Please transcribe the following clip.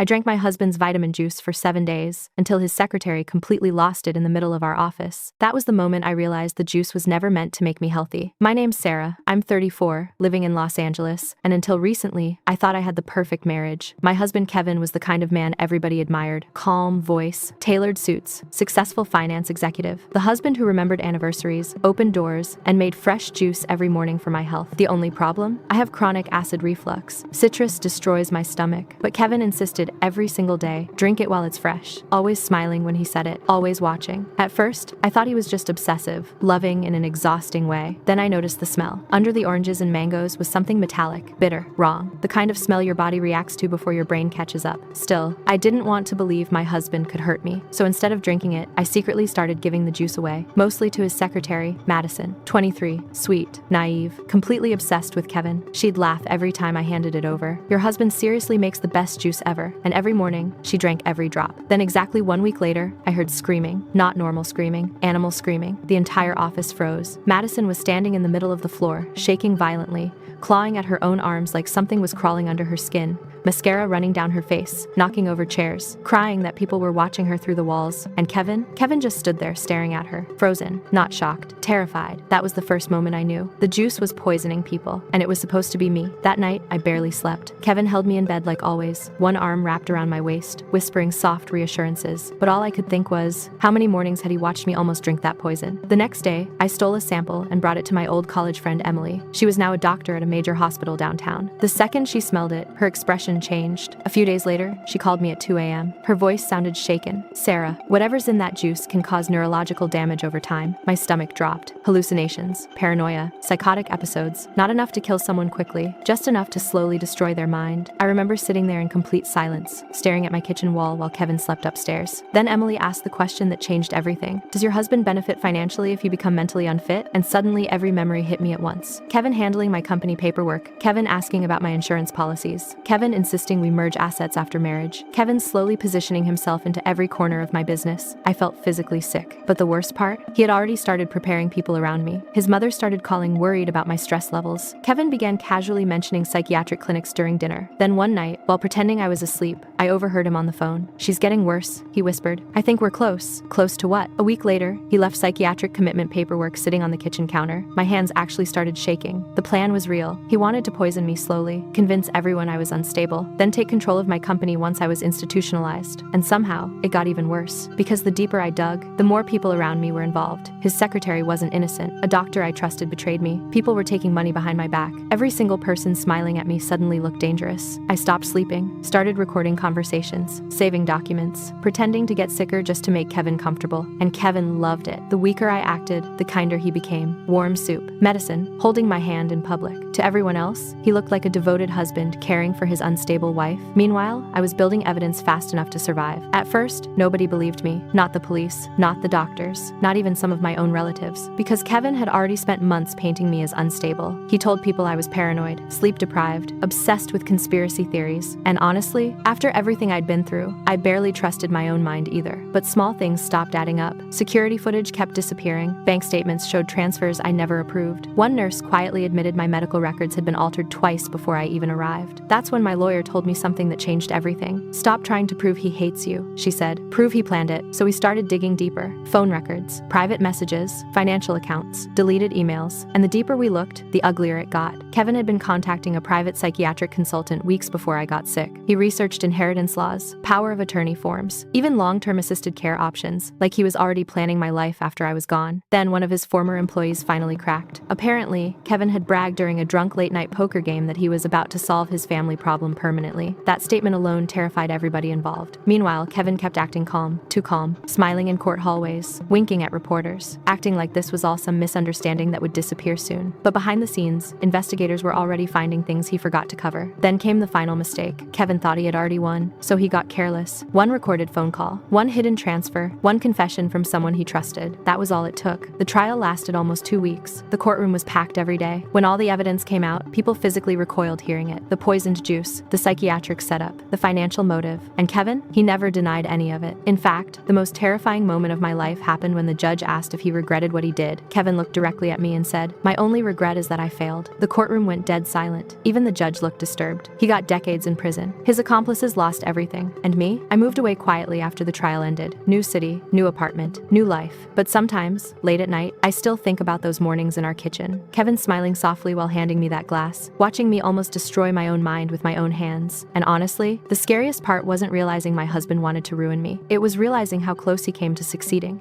I drank my husband's vitamin juice for 7 days, until his secretary completely lost it in the middle of our office. That was the moment I realized the juice was never meant to make me healthy. My name's Sarah. I'm 34, living in Los Angeles, and until recently, I thought I had the perfect marriage. My husband Kevin was the kind of man everybody admired. Calm voice, tailored suits, successful finance executive. The husband who remembered anniversaries, opened doors, and made fresh juice every morning for my health. The only problem? I have chronic acid reflux. Citrus destroys my stomach. But Kevin insisted every single day, drink it while it's fresh. Always smiling when he said it, always watching. At first, I thought he was just obsessive, loving in an exhausting way. Then I noticed the smell. Under the oranges and mangoes was something metallic, bitter, wrong. The kind of smell your body reacts to before your brain catches up. Still, I didn't want to believe my husband could hurt me. So instead of drinking it, I secretly started giving the juice away, mostly to his secretary, Madison, 23, sweet, naive, completely obsessed with Kevin. She'd laugh every time I handed it over. Your husband seriously makes the best juice ever. And every morning, she drank every drop. Then exactly 1 week later, I heard screaming. Not normal screaming, animal screaming. The entire office froze. Madison was standing in the middle of the floor, shaking violently, clawing at her own arms like something was crawling under her skin. Mascara running down her face, knocking over chairs, crying that people were watching her through the walls. And Kevin just stood there staring at her, frozen, not shocked, terrified. That was the first moment I knew. The juice was poisoning people, and it was supposed to be me. That night, I barely slept. Kevin held me in bed like always, one arm wrapped around my waist, whispering soft reassurances. But all I could think was, how many mornings had he watched me almost drink that poison? The next day, I stole a sample and brought it to my old college friend Emily. She was now a doctor at a major hospital downtown. The second she smelled it, her expression changed. A few days later, she called me at 2 a.m. Her voice sounded shaken. Sarah, whatever's in that juice can cause neurological damage over time. My stomach dropped. Hallucinations, paranoia, psychotic episodes. Not enough to kill someone quickly, just enough to slowly destroy their mind. I remember sitting there in complete silence, staring at my kitchen wall while Kevin slept upstairs. Then Emily asked the question that changed everything. Does your husband benefit financially if you become mentally unfit? And suddenly every memory hit me at once. Kevin handling my company paperwork. Kevin asking about my insurance policies. Kevin insisting we merge assets after marriage. Kevin slowly positioning himself into every corner of my business. I felt physically sick. But the worst part? He had already started preparing people around me. His mother started calling worried about my stress levels. Kevin began casually mentioning psychiatric clinics during dinner. Then one night, while pretending I was asleep, I overheard him on the phone. She's getting worse, he whispered. I think we're close. Close to what? A week later, he left psychiatric commitment paperwork sitting on the kitchen counter. My hands actually started shaking. The plan was real. He wanted to poison me slowly, convince everyone I was unstable, then take control of my company once I was institutionalized. And somehow, it got even worse. Because the deeper I dug, the more people around me were involved. His secretary wasn't innocent. A doctor I trusted betrayed me. People were taking money behind my back. Every single person smiling at me suddenly looked dangerous. I stopped sleeping, started recording conversations, saving documents, pretending to get sicker just to make Kevin comfortable. And Kevin loved it. The weaker I acted, the kinder he became. Warm soup, medicine, holding my hand in public. To everyone else, he looked like a devoted husband caring for his unstable wife. Meanwhile, I was building evidence fast enough to survive. At first, nobody believed me. Not the police, not the doctors, not even some of my own relatives. Because Kevin had already spent months painting me as unstable. He told people I was paranoid, sleep-deprived, obsessed with conspiracy theories. And honestly, after everything I'd been through, I barely trusted my own mind either. But small things stopped adding up. Security footage kept disappearing. Bank statements showed transfers I never approved. One nurse quietly admitted my medical records had been altered twice before I even arrived. That's when my lawyer told me something that changed everything. Stop trying to prove he hates you, she said. Prove he planned it. So we started digging deeper. Phone records, private messages, financial accounts, deleted emails. And the deeper we looked, the uglier it got. Kevin had been contacting a private psychiatric consultant weeks before I got sick. He researched inheritance laws, power of attorney forms, even long-term assisted care options, like he was already planning my life after I was gone. Then one of his former employees finally cracked. Apparently, Kevin had bragged during a drunk late-night poker game that he was about to solve his family problem permanently. That statement alone terrified everybody involved. Meanwhile, Kevin kept acting calm, too calm, smiling in court hallways, winking at reporters, acting like this was all some misunderstanding that would disappear soon. But behind the scenes, investigators were already finding things he forgot to cover. Then came the final mistake. Kevin thought he had already won, so he got careless. One recorded phone call, one hidden didn't transfer. One confession from someone he trusted. That was all it took. The trial lasted almost 2 weeks. The courtroom was packed every day. When all the evidence came out, people physically recoiled hearing it. The poisoned juice, the psychiatric setup, the financial motive. And Kevin? He never denied any of it. In fact, the most terrifying moment of my life happened when the judge asked if he regretted what he did. Kevin looked directly at me and said, "My only regret is that I failed." The courtroom went dead silent. Even the judge looked disturbed. He got decades in prison. His accomplices lost everything. And me? I moved away quietly after the trial ended. New city, new apartment, new life. But sometimes, late at night, I still think about those mornings in our kitchen. Kevin smiling softly while handing me that glass, watching me almost destroy my own mind with my own hands. And honestly, the scariest part wasn't realizing my husband wanted to ruin me. It was realizing how close he came to succeeding.